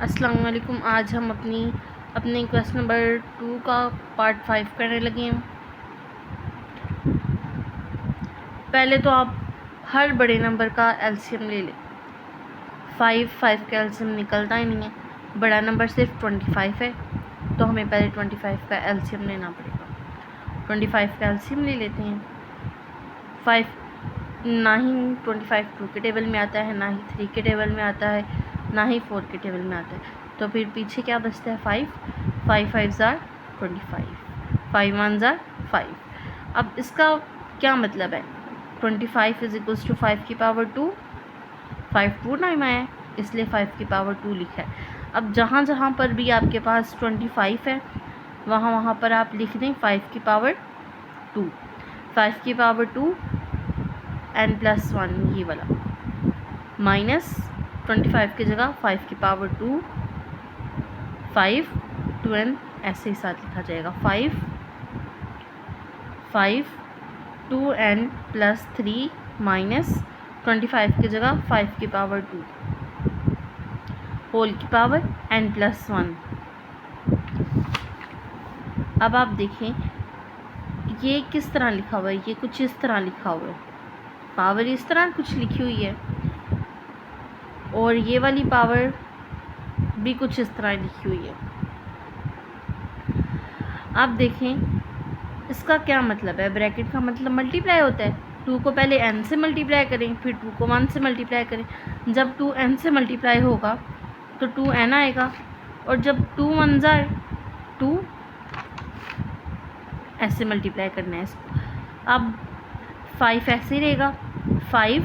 अस्सलाम वालेकुम। आज हम अपने क्वेश्चन नंबर 2 का पार्ट 5 करने लगे हैं। पहले तो आप हर बड़े नंबर का एलसीएम ले लें। 5 का एलसीएम निकलता ही नहीं है। बड़ा नंबर सिर्फ 25 है, तो हमें पहले 25 का एलसीएम लेना पड़ेगा। 25 का एलसीएम ले लेते हैं। 5 ना ही 25 2 के टेबल में आता है, ना ही 3 के टेबल में आता है, ना ही 4 के टेबल में आता है। तो फिर पीछे क्या बचता है? 5 5 ज़ार 25, 5 1 ज़ार 5। अब इसका क्या मतलब है? 25 इज इक्वल्स टू 5 की पावर 2। 5 2 टाइम आया है, इसलिए 5 की पावर 2 लिखा है। अब जहाँ जहाँ पर भी आपके पास 25 है, वहाँ पर आप लिख दें 5 की पावर 2। 5 की पावर 2 n+1 ये वाला, माइनस 25 की जगह 5 की पावर 2 5 2n ऐसे ही साथ लिखा जाएगा। 5 2n+3 माइनस 25 की जगह 5 की पावर 2 होल की पावर n+1। अब आप देखें ये किस तरह लिखा हुआ है। ये कुछ इस तरह लिखा हुआ है, पावर इस तरह कुछ लिखी हुई है, और ये वाली पावर भी कुछ इस तरह लिखी हुई है। आप देखें इसका क्या मतलब है। ब्रैकेट का मतलब मल्टीप्लाई होता है। 2 को पहले n से मल्टीप्लाई करें, फिर 2 को 1 से मल्टीप्लाई करें। जब 2 n से मल्टीप्लाई होगा तो 2n आएगा, और जब 2 1 ज़ार 2 ऐसे मल्टीप्लाई करना है इसको। अब 5 ऐसे ही रहेगा। 5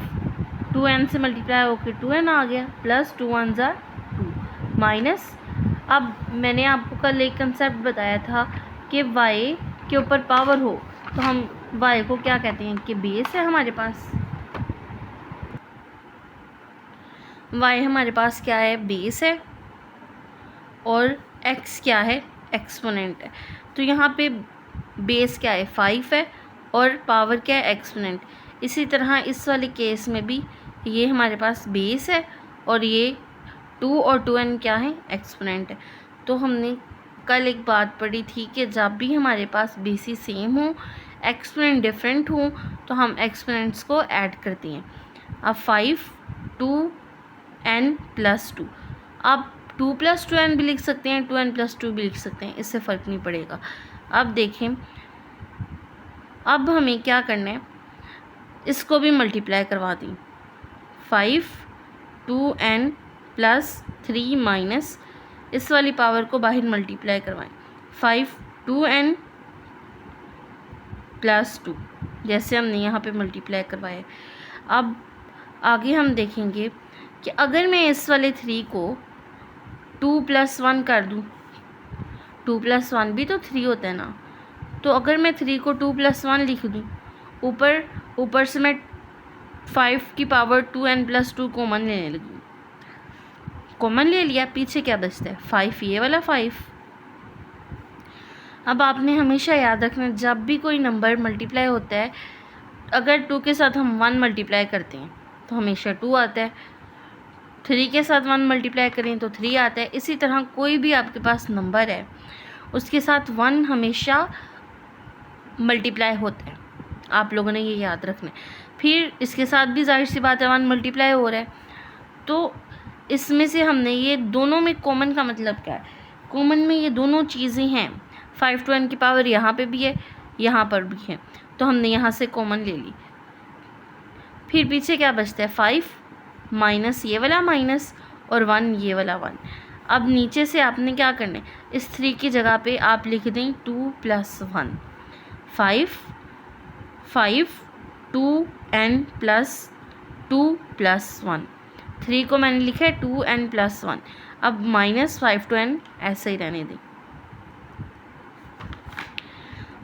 2n से मल्टीप्लाई होकर 2n आ गया, प्लस 2 1 ज़ार 2 माइनस। अब मैंने आपको कल एक कंसेप्ट बताया था कि y के ऊपर पावर हो तो हम y को क्या कहते हैं कि बेस है हमारे पास। y हमारे पास क्या है? बेस है, और x क्या है? एक्सपोनेंट है। तो यहाँ पे बेस क्या है? 5 है, और पावर क्या है? एक्सपोनेंट। इसी तरह इस वाले केस में भी ये हमारे पास बेस है, और ये 2 और 2n क्या है? एक्सपोनेंट है। तो हमने कल एक बात पढ़ी थी कि जब भी हमारे पास बेसिस सेम हो, एक्सपोनेंट डिफरेंट हो, तो हम एक्सपोनेंट्स को ऐड करते हैं। अब 5 2n+2, आप 2 + 2n भी लिख सकते हैं, 2n+2 भी लिख सकते हैं, इससे फ़र्क नहीं पड़ेगा। अब देखें, अब हमें क्या करना है, इसको भी मल्टीप्लाई करवा दें। 5 2n+3 माइनस इस वाली पावर को बाहर मल्टीप्लाई करवाएं। 5 2n+2 जैसे हमने यहाँ पे मल्टीप्लाई करवाया। अब आगे हम देखेंगे कि अगर मैं इस वाले 3 को 2 + 1 कर दूँ, 2 + 1 भी तो 3 होता है ना। तो अगर मैं 3 को 2 + 1 लिख दूँ, ऊपर से मैं 5 की पावर 2n+2 कॉमन लेने लगी। कॉमन ले लिया, पीछे क्या बचता है? 5 ये वाला 5। अब आपने हमेशा याद रखना, जब भी कोई नंबर मल्टीप्लाई होता है, अगर 2 के साथ हम 1 मल्टीप्लाई करते हैं तो हमेशा 2 आता है। 3 के साथ 1 मल्टीप्लाई करें तो 3 आता है। इसी तरह कोई भी आपके पास नंबर है, उसके साथ 1 हमेशा मल्टीप्लाई होता है। आप लोगों ने ये याद रखना है। फिर इसके साथ भी जाहिर सी बात है 1 मल्टीप्लाई हो रहा है। तो इसमें से हमने ये दोनों में कॉमन का मतलब क्या है? कॉमन में ये दोनों चीज़ें हैं। 5 2n की पावर यहाँ पे भी है, यहाँ पर भी है, तो हमने यहाँ से कॉमन ले ली। फिर पीछे क्या बचता है? 5 माइनस ये वाला माइनस, और 1 ये वाला 1। अब नीचे से आपने क्या करना है, इस 3 की जगह पे आप लिख दें 2 + 1। 5 2n+2 + 1। 3 को मैंने लिखा है 2n+1। अब -5 2n ऐसे ही रहने दें।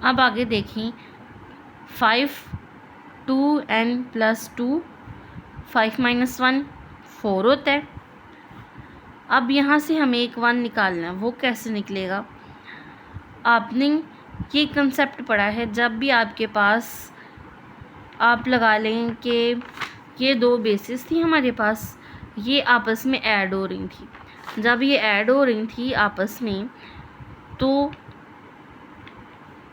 अब आगे देखें, 5 2n+2, 5 - 1 4 होता है। अब यहाँ से हमें एक 1 निकालना है, वो कैसे निकलेगा? आपने ये कंसेप्ट पढ़ा है, जब भी आपके पास, आप लगा लें कि ये 2 बेसिस थी हमारे पास, ये आपस में ऐड हो रही थी। जब ये ऐड हो रही थी आपस में तो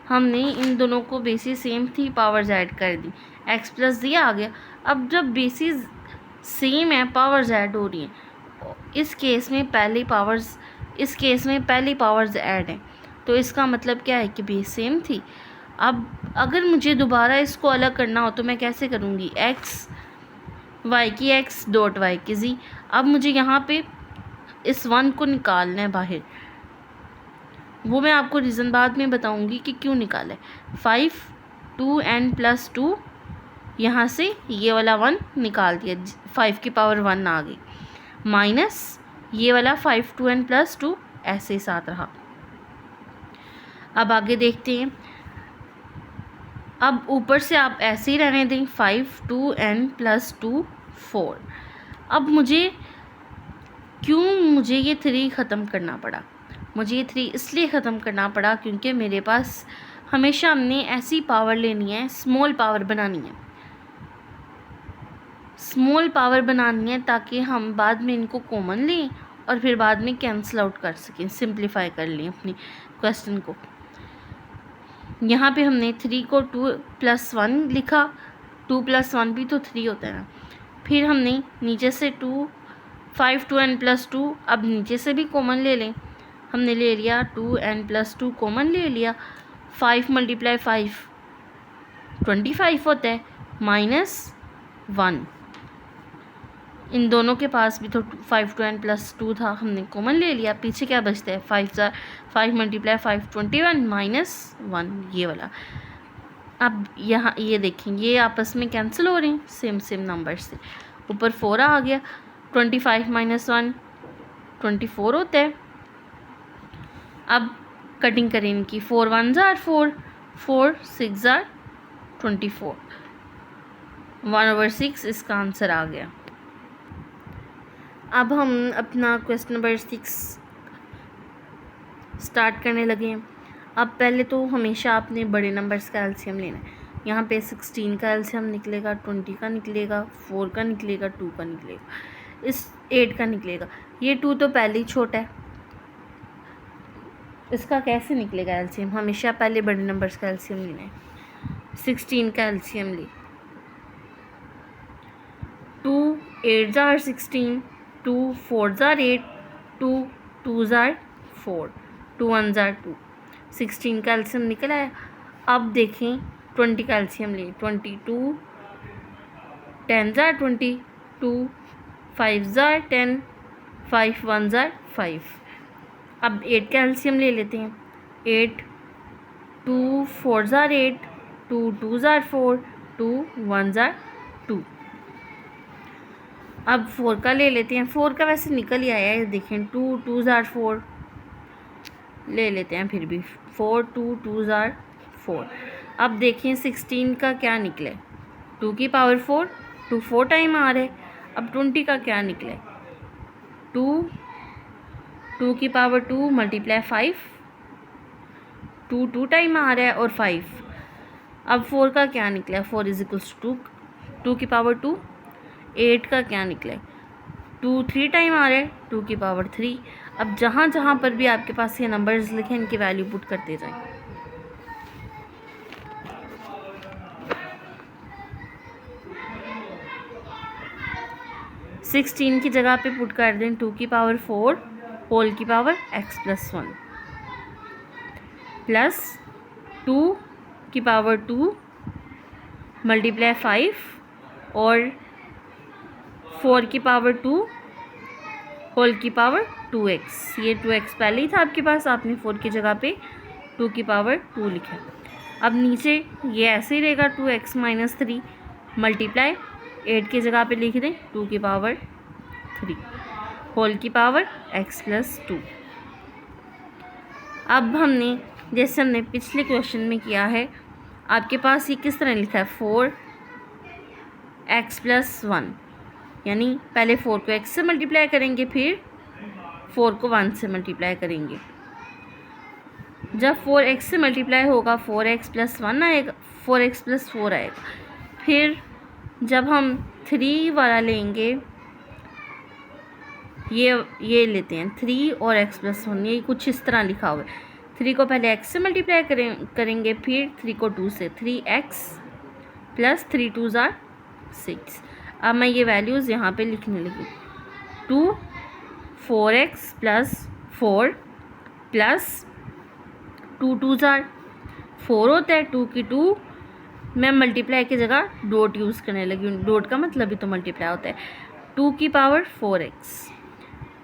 हमने इन दोनों को बेसिस सेम थी, पावर्स ऐड कर दी, x प्लस दिया आ गया। अब जब बेसिस सेम है, पावर्स ऐड हो रही हैं, इस केस में पहली पावर्स ऐड हैं, तो इसका मतलब क्या है कि बेस सेम थी। अब अगर मुझे दोबारा इसको अलग करना हो तो मैं कैसे करूँगी, x y की x डॉट y की z। अब मुझे यहाँ पे इस 1 को निकालना है बाहर, वो मैं आपको रीज़न बाद में बताऊंगी कि क्यों निकाला है। 5 2n+2, यहाँ से ये वाला 1 निकाल दिया, 5 की पावर 1 आ गई, माइनस ये वाला 5 2n+2 ऐसे ही साथ रहा। अब आगे देखते हैं। अब ऊपर से आप ऐसे ही रहने दें, 5 2n+2 4। अब मुझे ये 3 ख़त्म करना पड़ा, मुझे ये 3 इसलिए ख़त्म करना पड़ा क्योंकि मेरे पास हमेशा हमने ऐसी पावर लेनी है, स्मॉल पावर बनानी है ताकि हम बाद में इनको कॉमन लें और फिर बाद में कैंसिल आउट कर सकें, सिंप्लीफाई कर लें अपनी क्वेश्चन को। यहाँ पे हमने 3 को 2+1 लिखा, 2+1 भी तो 3 होता है ना। फिर हमने नीचे से 5 2n+2, अब नीचे से भी कॉमन ले लें, हमने ले लिया 2n+2 कॉमन ले लिया। 5 × 5 25 होता है, -1। इन दोनों के पास भी तो 5 2n+2 था, हमने कॉमन ले लिया। पीछे क्या बचता है, 5 × 5 21 -1 ये वाला। अब यहाँ ये देखें, ये आपस में कैंसिल हो रहे हैं सेम नंबर से। ऊपर 4 आ गया, 25 - 1 24 होता है। अब कटिंग करें इनकी, 4 1 = 4, 4 6 = 24, 1/6 इसका आंसर आ गया। अब हम अपना क्वेश्चन नंबर 6 स्टार्ट करने लगे हैं। अब पहले तो हमेशा आपने बड़े नंबर्स का एलसीएम लेना है। यहाँ पे 16 का एलसीएम निकलेगा, 20 का निकलेगा, 4 का निकलेगा, 2 का निकलेगा, इस 8 का निकलेगा। ये 2 तो पहले ही छोटा है, इसका कैसे निकलेगा एलसीएम, हमेशा पहले बड़े नंबर्स का एलसीएम लेना है। 16 का एलसीएम ले, 2 8 * 16, 2 4 * 8, 2 2 * 4, 2 1 = 2। 16 का एलसीएम निकल आया। अब देखें 20 का एलसीएम ले, 22 10 * 20, 2 5 * 10, 5 1 = 5। अब 8 का एलसीएम ले लेते हैं, 8 2 4 * 8, 2 2 * 4, 2 1 = 2। अब 4 का ले लेते हैं, 4 का वैसे निकल ही आया है, देखें 2 2 * 4 ले लेते हैं, फिर भी 4 2 2 * 4। अब देखें 16 का क्या निकले, 2 की पावर 4, 2 4 टाइम आ रहा है। अब 20 का क्या निकले, 2 की पावर 2 × 5, 2 2 टाइम आ रहा है और 5। अब 4 का क्या निकला, 4 = 2, 2 की पावर 2। 8 का क्या निकला, 2 3 टाइम आ रहा है, 2 की पावर 3। अब जहाँ जहाँ पर भी आपके पास ये नंबर्स लिखे इनकी वैल्यू पुट करते जाएं। सिक्सटीन की जगह पे पुट कर दें 2 की पावर 4 होल की पावर x + 1 प्लस 2 की पावर 2 × 5 और 4 की पावर 2 होल की पावर 2x। ये 2x पहले ही था आपके पास, आपने 4 की जगह पे 2 की पावर 2 लिखा। अब नीचे ये ऐसे ही रहेगा 2x - 3 मल्टीप्लाई 8 की जगह पे लिख दें 2 की पावर 3 होल की पावर x + 2। अब हमने जैसे हमने पिछले क्वेश्चन में किया है, आपके पास ये किस तरह लिखा है 4x + 1, यानी पहले 4 को x से मल्टीप्लाई करेंगे, फिर 4 को 1 से मल्टीप्लाई करेंगे। जब 4x से मल्टीप्लाई होगा 4x + 1 आएगा, 4x + 4 आएगा। फिर जब हम 3 वाला लेंगे ये लेते हैं 3 और x प्लस 1, ये कुछ इस तरह लिखा हुआ है। 3 को पहले x से मल्टीप्लाई करेंगे, फिर 3 को 2 से, 3x प्लस 3 2 ज़ार 6। अब मैं ये वैल्यूज़ यहाँ पे लिखने लगी। 2 4x प्लस 4 प्लस 2 2 ज़ार 4 होता है, 2 की 2 मैं मल्टीप्लाई की जगह डॉट यूज़ करने लगी हूँ। डॉट का मतलब ही तो मल्टीप्लाई होता है। 2 की पावर 4x,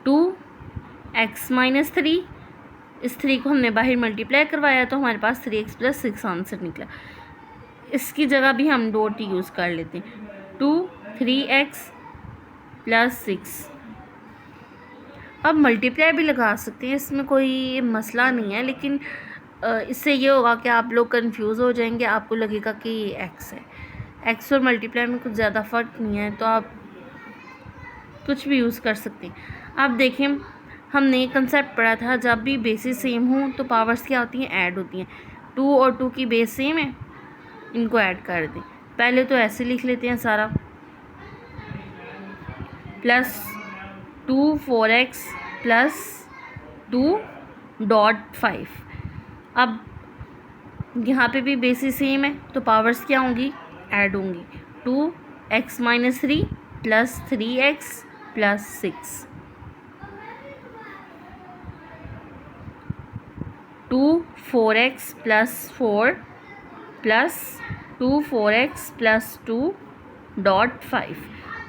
2x माइनस 3, इस 3 को हमने बाहर मल्टीप्लाई करवाया तो हमारे पास 3x प्लस 6 आंसर निकला। इसकी जगह भी हम डॉट यूज़ कर लेते हैं। 2 3x प्लस 6। अब मल्टीप्लाई भी लगा सकते हैं, इसमें कोई मसला नहीं है, लेकिन इससे ये होगा कि आप लोग कंफ्यूज हो जाएंगे, आपको लगेगा कि ये x है। x और मल्टीप्लाई में कुछ ज़्यादा फ़र्क नहीं है, तो आप कुछ भी यूज़ कर सकते हैं। अब देखें, हमने कंसेप्ट पढ़ा था, जब भी बेसिस सेम हों तो पावर्स क्या होती हैं, ऐड होती हैं। 2 और 2 की बेस सेम है, इनको ऐड कर दें। पहले तो ऐसे लिख लेते हैं सारा, प्लस 2 4x प्लस 2.5। अब यहाँ पे भी बेसिस सेम है तो पावर्स क्या होंगी, ऐड होंगी। 2x minus 3 plus 3x plus 6, 2 4x plus 4 plus 2 4x plus 2.5।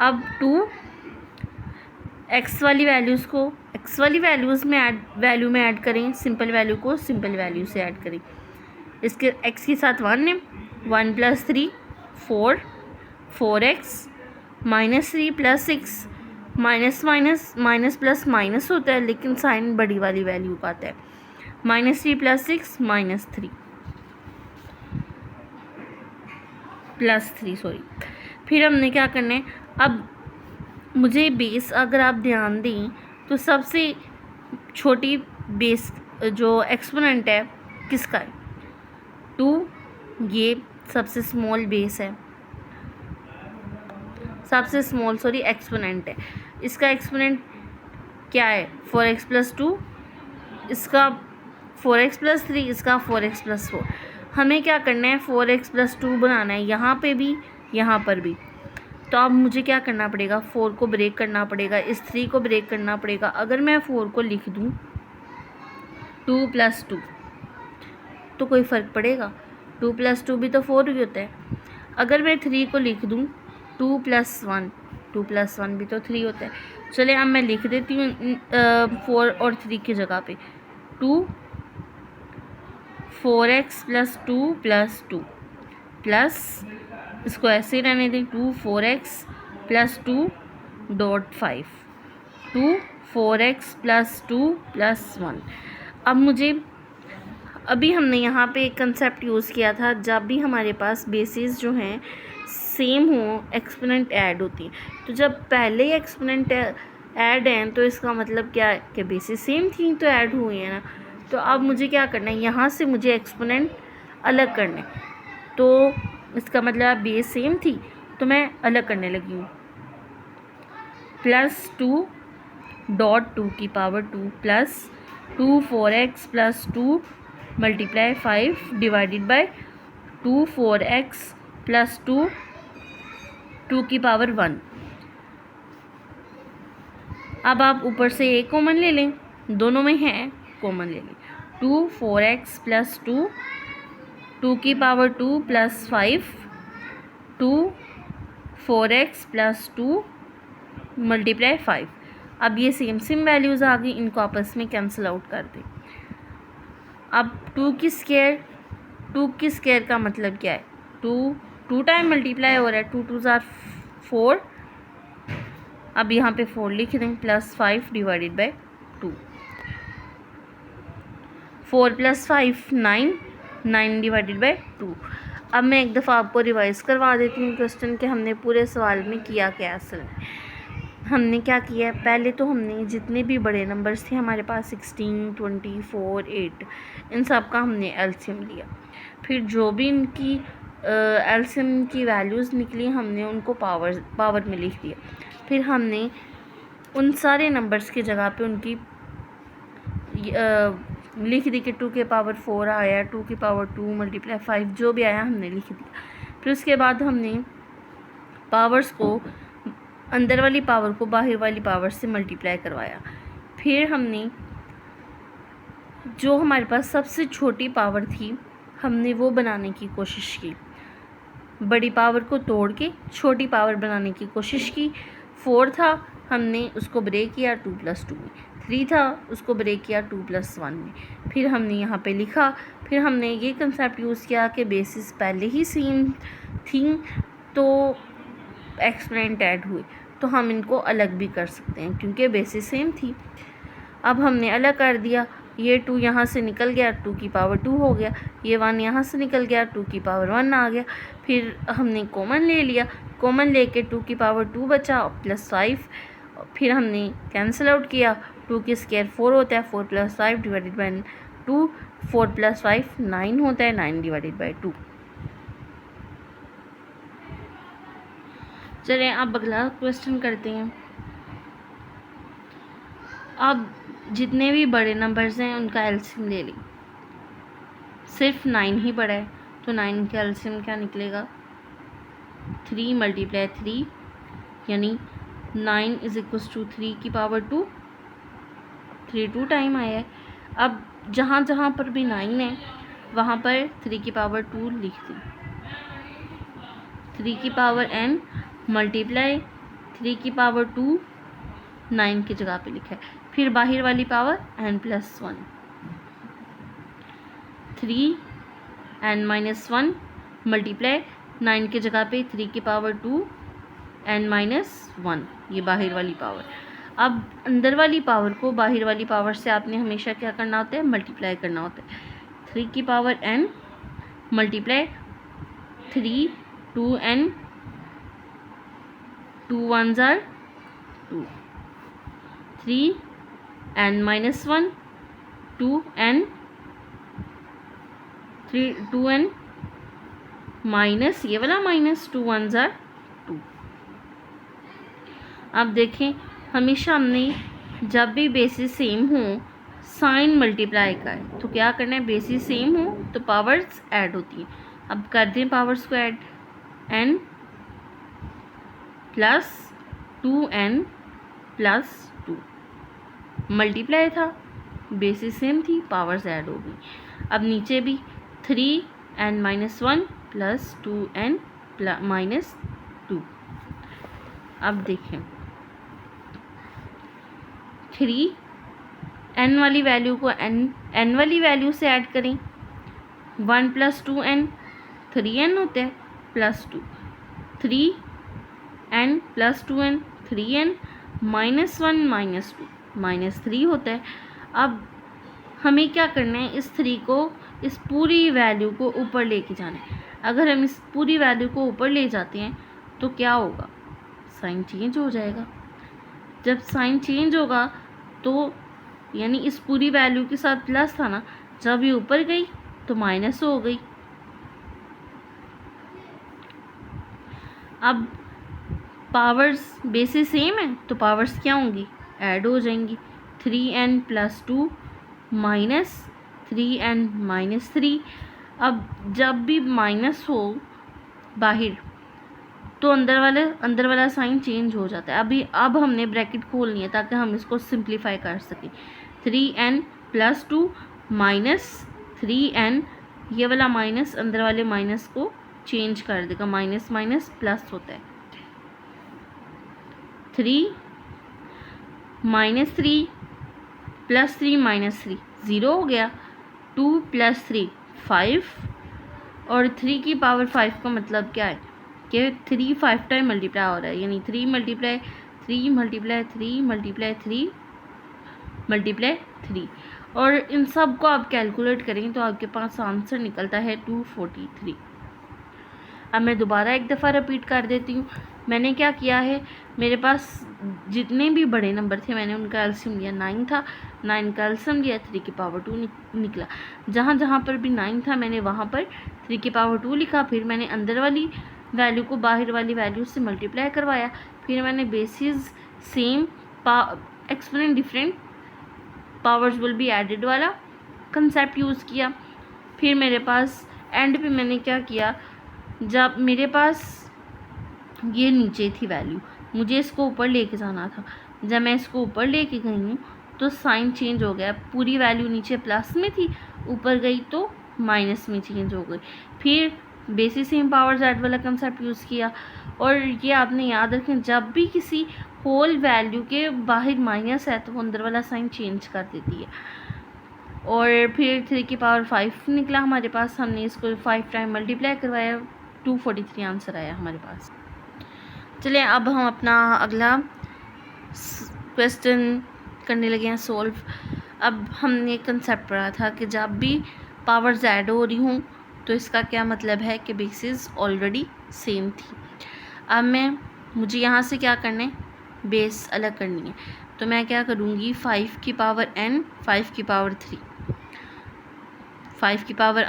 अब 2 x वाली वैल्यूज़ को x वाली वैल्यूज़ में वैल्यू में ऐड करें, सिंपल वैल्यू को सिंपल वैल्यू से ऐड करें। इसके x के साथ 1 है, 1 plus 3 4, 4x minus 3 plus 6, minus minus minus plus minus होता है, लेकिन साइन बड़ी वाली वैल्यू का आता है। Minus 3 plus 6 minus 3 plus 3 sorry. फिर हमने क्या करना है, अब मुझे बेस अगर आप ध्यान दें तो सबसे छोटी बेस जो एक्सपोनेंट है किसका है, 2। ये सबसे स्मॉल बेस है, सबसे स्मॉल एक्सपोनेंट है। इसका एक्सपोनेंट क्या है, 4x प्लस 2, इसका 4x प्लस 3, इसका 4x प्लस 4। हमें क्या करना है, 4x प्लस 2 बनाना है, यहाँ पे भी यहाँ पर भी। तो अब मुझे क्या करना पड़ेगा, 4 को ब्रेक करना पड़ेगा, इस 3 को ब्रेक करना पड़ेगा। अगर मैं 4 को लिख दूँ 2 प्लस 2 तो कोई फ़र्क पड़ेगा, 2 प्लस 2 भी तो 4 ही होता है। अगर मैं 3 को लिख दूँ 2 प्लस 1, 2 प्लस 1 भी तो 3 होता है। चले अब मैं लिख देती हूँ 4 और 3 की जगह पे 2 4x प्लस 2 प्लस 2 प्लस, इसको ऐसे ही रहने दें, 2 4x plus 2.5, 2 4x plus 2 plus 1। अब मुझे अभी हमने यहाँ पे एक कंसेप्ट यूज़ किया था, जब भी हमारे पास बेसिस जो हैं सेम हो एक्सपोनेंट ऐड होती हैं। तो जब पहले ही एक्सपोनेंट ऐड हैं तो इसका मतलब क्या है कि बेसिस सेम थी तो ऐड हुई है ना। तो अब मुझे क्या करना है, यहाँ से मुझे एक्सपोनेंट अलग करना है, तो इसका मतलब बेस सेम थी तो मैं अलग करने लगी हूँ। प्लस 2.2 की power 2 plus 2 4x plus 2 multiply 5 divided by 2 4x plus 2 2 की पावर 1। अब आप ऊपर से एक कॉमन ले लें, दोनों में है कॉमन ले लें। 2 4x प्लस 2 2 की power 2 plus 5 2 4x plus 2 multiply 5। अब ये सेम वैल्यूज़ आ गई, इनको आपस में कैंसिल आउट कर दें। अब 2 की स्क्वायर का मतलब क्या है, 2 टाइम मल्टीप्लाई हो रहा है, 2 2 ज़ार 4। अब यहाँ पे 4 लिख दें, plus 5 divided by 2, 4 plus 5 9, 9 divided by 2। अब मैं एक दफ़ा आपको रिवाइज़ करवा देती हूँ क्वेश्चन के हमने पूरे सवाल में किया क्या। असल में हमने क्या किया है, पहले तो हमने जितने भी बड़े नंबर्स थे हमारे पास 16 24 8, इन सब का हमने एलसीएम लिया। फिर जो भी इनकी एलसीएम की वैल्यूज़ निकली हमने उनको पावर में लिख दिया। फिर हमने उन सारे नंबर्स की जगह पे उनकी लिख दी कि 2 की पावर 4 आया, 2 की पावर 2 मल्टीप्लाई 5 जो भी आया हमने लिख दिया। फिर उसके बाद हमने पावर्स को, अंदर वाली पावर को बाहर वाली पावर से मल्टीप्लाई करवाया। फिर हमने जो हमारे पास सबसे छोटी पावर थी हमने वो बनाने की कोशिश की, बड़ी पावर को तोड़ के छोटी पावर बनाने की कोशिश की। 4 था, हमने उसको ब्रेक किया 2 + 2 में। 3 था, उसको ब्रेक किया 2 + 1 में। फिर हमने यहाँ पे लिखा। फिर हमने ये कंसेप्ट यूज़ किया कि बेसिस पहले ही सेम थी तो एक्सपोनेंट ऐड हुए तो हम इनको अलग भी कर सकते हैं क्योंकि बेसिस सेम थी। अब हमने अलग कर दिया, ये 2 यहाँ से निकल गया, 2 की पावर 2 हो गया, ये 1 यहाँ से निकल गया, 2 की पावर 1 आ गया। फिर हमने कॉमन ले लिया, कॉमन लेके 2 की पावर 2 बचा +5। फिर हमने कैंसिल आउट किया, 2 की स्क्वायर 4 होता है, 4 + 5 डिवाइडेड बाई 2, 4 + 5 9 होता है, 9 डिवाइडेड बाई 2। चलिए अब अगला क्वेश्चन करते हैं। अब जितने भी बड़े नंबर्स हैं उनका एलसीएम ले लें। सिर्फ 9 ही बड़ा है तो 9 का एलसीएम क्या निकलेगा, 3 × 3 यानी 9 = 3 की पावर 2, 3 2 टाइम आया है। अब जहाँ जहाँ पर भी 9 है वहाँ पर 3 की पावर 2 लिख दें। 3 की पावर n मल्टीप्लाई 3 की पावर 2 9 की जगह पे लिखा है। फिर बाहर वाली पावर n+1, 3n-1 मल्टीप्लाई 9 की जगह पे 3 की पावर 2 n-1, ये बाहर वाली पावर। अब अंदर वाली पावर को बाहर वाली पावर से आपने हमेशा क्या करना होता है, मल्टीप्लाई करना होता है। 3 की power n multiply 3 2n, 2 1s are 2, 3n-1 2n, 2n minus ये वाला माइनस 2 1s are 2। अब देखें हमेशा हमने जब भी बेसिस सेम हो साइन मल्टीप्लाई का है तो क्या करना है, बेसिस सेम हो तो पावर्स ऐड होती हैं। अब कर दें पावर्स को ऐड, n + 2n + 2 मल्टीप्लाई था, बेसिस सेम थी, पावर्स ऐड हो गई। अब नीचे भी 3n-1 + 2n - 2। अब देखें 3 n वाली वैल्यू को n वाली वैल्यू से ऐड करें, 1 + 2n 3n होता है +2, 3n + 2n 3n -1 -2 -3 होता है। अब हमें क्या करना है, इस 3 को, इस पूरी वैल्यू को ऊपर लेके जाना है। अगर हम इस पूरी वैल्यू को ऊपर ले जाते हैं तो क्या होगा, साइन चेंज हो जाएगा। जब साइन चेंज होगा तो यानी इस पूरी वैल्यू के साथ प्लस था ना, जब ये ऊपर गई तो माइनस हो गई। अब पावर्स बेसिस सेम है तो पावर्स क्या होंगी, ऐड हो जाएंगी। 3n + 2 -3n -3। अब जब भी माइनस हो बाहर तो अंदर वाला साइन चेंज हो जाता है। अब हमने ब्रैकेट खोलनी है ताकि हम इसको सिंप्लीफाई कर सकें। 3n + 2 -3n, ये वाला माइनस अंदर वाले माइनस को चेंज कर देगा, माइनस माइनस प्लस होता है। 3 -3 + 3 -3 0 हो गया। 2 + 3 5 और 3 की पावर 5 का मतलब क्या है कि 3 5 टाइम मल्टीप्लाई हो रहा है, यानी 3 × 3 × 3 × 3 × 3 और इन सब को आप कैलकुलेट करें तो आपके पास आंसर निकलता है 243। अब मैं दोबारा एक दफ़ा रिपीट कर देती हूँ। मैंने क्या किया है, मेरे पास जितने भी बड़े नंबर थे मैंने उनका एलसीएम लिया। 9 था, 9 का एलसीएम लिया, 3 की पावर 2 निकला। जहाँ जहाँ पर भी 9 था मैंने वहाँ पर 3 की पावर 2 लिखा। फिर मैंने अंदर वाली वैल्यू को बाहर वाली वैल्यू से मल्टीप्लाई करवाया। फिर मैंने basis same exponent different powers will be added वाला कंसेप्ट यूज़ किया। फिर मेरे पास एंड पे मैंने क्या किया, जब मेरे पास ये नीचे थी वैल्यू, मुझे इसको ऊपर लेके जाना था। जब मैं इसको ऊपर लेके गई हूँ तो साइन चेंज हो गया, पूरी वैल्यू नीचे प्लस में थी, ऊपर गई तो माइनस में चेंज हो गई। फिर बेसिस सेम पावर्स ऐड वाला कंसेप्ट यूज़ किया। और ये आपने याद रखें, जब भी किसी होल वैल्यू के बाहर माइनस है तो वो अंदर वाला साइन चेंज कर देती है। और फिर 3 की पावर 5 निकला हमारे पास, हमने इसको 5 टाइम मल्टीप्लाई करवाया, 243 आंसर आया हमारे पास। चलिए अब हम अपना अगला क्वेश्चन करने लगे हैं सॉल्व। अब हमने कंसेप्ट पढ़ा था कि जब भी पावर्स ऐड हो रही हूँ तो इसका क्या मतलब है कि बेसिस ऑलरेडी सेम थी। अब मुझे यहाँ से क्या करना है, बेस अलग करनी है। तो मैं क्या करूँगी, 5 की पावर n, 5 की पावर 3, 5 की पावर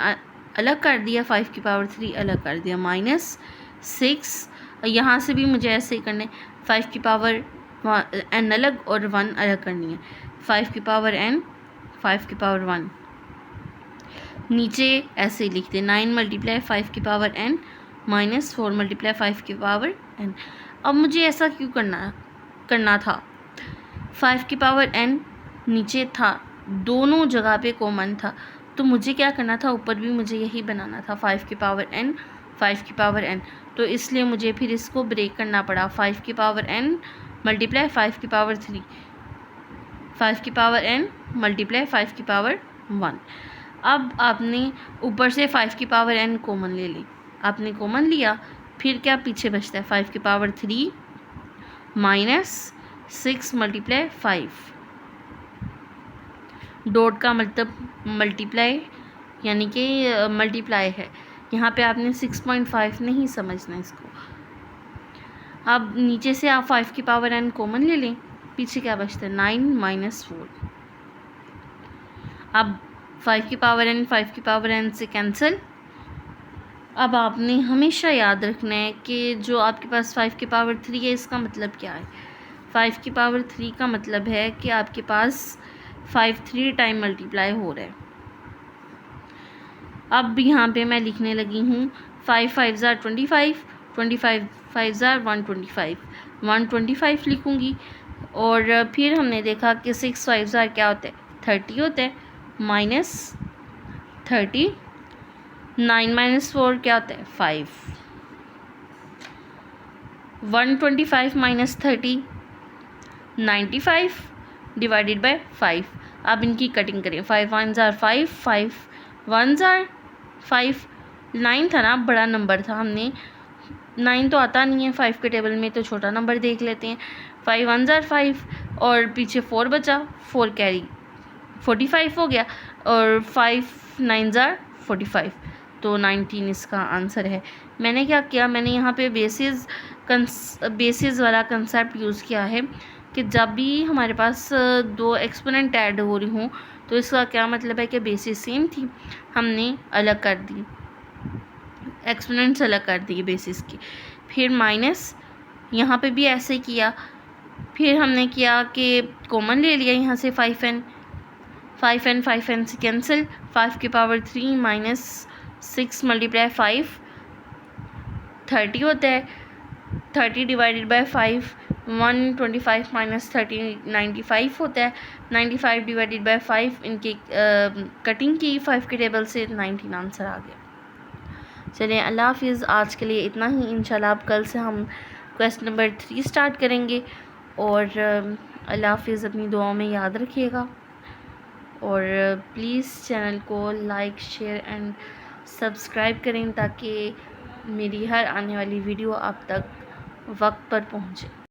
अलग कर दिया, 5 की पावर 3 अलग कर दिया, -6। यहाँ से भी मुझे ऐसे ही करना है, 5 की पावर n अलग और 1 अलग करनी है, 5 की पावर n, 5 की पावर 1। नीचे ऐसे ही लिखते 9 मल्टीप्लाई 5 की पावर n -4 मल्टीप्लाई 5 की पावर n। अब मुझे ऐसा क्यों करना था, 5 की पावर n नीचे था, दोनों जगह पे कॉमन था, तो मुझे क्या करना था, ऊपर भी मुझे यही बनाना था, 5 की पावर n, 5 की पावर n। तो इसलिए मुझे फिर इसको ब्रेक करना पड़ा, 5 की पावर n मल्टीप्लाई 5 की पावर 3, 5 की पावर n मल्टीप्लाई 5 की पावर 1। अब आपने ऊपर से 5 की पावर n कॉमन ले ली, आपने कॉमन लिया, फिर क्या पीछे बचता है, 5 की पावर 3 -6 मल्टीप्लाई 5। डॉट का मतलब मल्टीप्लाई यानी कि मल्टीप्लाई है, यहाँ पे आपने 6.5 नहीं समझना इसको। अब नीचे से आप 5 की पावर n कॉमन ले लें, पीछे क्या बचता है, 9 - 4। अब 5 की पावर n 5 की पावर n से कैंसिल। अब आपने हमेशा याद रखना है कि जो आपके पास 5 की पावर 3 है, इसका मतलब क्या है, 5 की पावर 3 का मतलब है कि आपके पास 5 3 टाइम मल्टीप्लाई हो रहा है। अब यहाँ पे मैं लिखने लगी हूँ 5 5 ज़ार 25, 25 5 ज़ार 125, 125 लिखूँगी। और फिर हमने देखा कि 6 5 ज़ार क्या होता है, 30 होता है, -30, 9 - 4 क्या होता है, 5, 125 - 30, 95 डिवाइडेड बाय 5। अब इनकी कटिंग करें, 5 1 ज़ार 5, 5 1 ज़ार 5, 9 था ना, बड़ा नंबर था, हमने 9 तो आता नहीं है 5 के टेबल में, तो छोटा नंबर देख लेते हैं, 5 1 ज़ार 5 और पीछे 4 बचा, 4 कैरी 45 हो गया, और 5 9 ज़ार 45, तो 19 इसका आंसर है। मैंने क्या किया, मैंने यहाँ पे बेसिस वाला कंसेप्ट यूज़ किया है कि जब भी हमारे पास दो एक्सपोनेंट ऐड हो रही हूँ तो इसका क्या मतलब है कि बेसिस सेम थी, हमने अलग कर दी, एक्सपोनेंट्स अलग कर दिए बेसिस की। फिर माइनस, यहाँ पे भी ऐसे किया। फिर हमने किया कि कॉमन ले लिया यहाँ से 5n, 5n से कैंसिल, 5 की पावर 3 -6 मल्टीप्लाई 5, 30 होता है, 30 डिवाइडेड बाय 5, 125 - 30 95 होता है, 95 डिवाइडेड बाय 5, इनकी कटिंग की 5 के टेबल से, 19 आंसर आ गया। चलिए अल्लाह हाफिज़, आज के लिए इतना ही। इंशाल्लाह अब कल से हम क्वेश्चन नंबर 3 स्टार्ट करेंगे। और अल्लाह हाफिज़, अपनी दुआओं में याद रखिएगा, और प्लीज़ चैनल को लाइक शेयर एंड सब्सक्राइब करें ताकि मेरी हर आने वाली वीडियो आप तक वक्त पर पहुँचे।